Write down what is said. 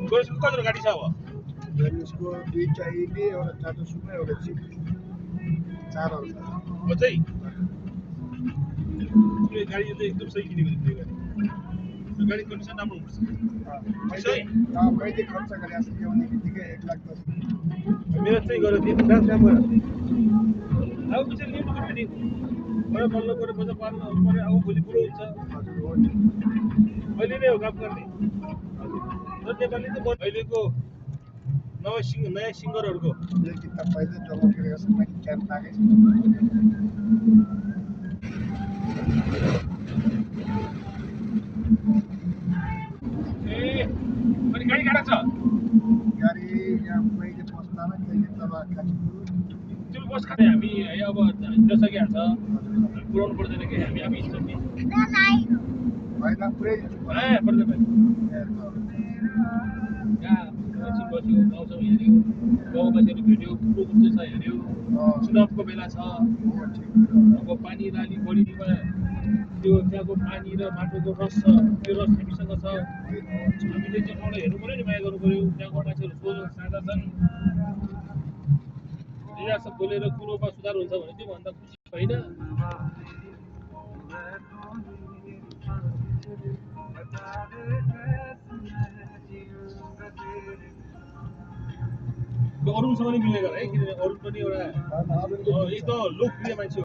गोरेसको कतिवटा गाडी छ अब यसको दुईटा इबी एउटा टाटा सुमो एउटा जिप चारवटा छ अझै त्यो गाडी चाहिँ एकदम सही किनेको थियो त्यो गाडी कन्डिसन राम्रो हुनुपर्छ मैले खर्च गरे जस्तो ल्याउने बित्तिकै 1,10,000 मेरो चाहिँ गरेर दिनु डान्स राम्रो अब पछि लिनु पर्छ नि मलाई बल्ल पऱ्यो बजार पार्नु पऱ्यो अब भोलि बुढो हुन्छ अहिले नै हो काम गर्ने र नेपाली त अहिलेको नयाँ सिङ्गरहरूको यो किताब पहिले जम्मा गरेको छ मैले क्याम्प लागेको ए अनि गाडी काटा छ गाडी यहाँ पहिले बस्दा न कहिले तल काठमाडौँ त्यो बस खाने हामी अब हिँडिसकेको छ पुऱ्याउनु पर्दैन कि हामी आफै हिँड्छौँ नि होइन पुरै पर्दैन यहाँ एकछिन बस्यो गाउँछौँ हेऱ्यो गाउँवासीहरू भेट्यो कुरो कस्तो छ हेऱ्यो चुनावको बेला छ अब पानी नाली बढीमा त्यो त्यहाँको पानी र माटोको रस छ त्यो रस हामीसँग छ हामीले चाहिँ मलाई हेर्नु पऱ्यो नि माया गर्नु पऱ्यो त्यहाँको मान्छेहरू सोझो सादा छन् रियासत बोलेर कुरोमा सुधार हुन्छ भने त्यो भन्दा खुसी होइन अरुणसँग नि मिलेको है किनभने अरुण पनि एउटा एकदम लोकप्रिय मान्छे हो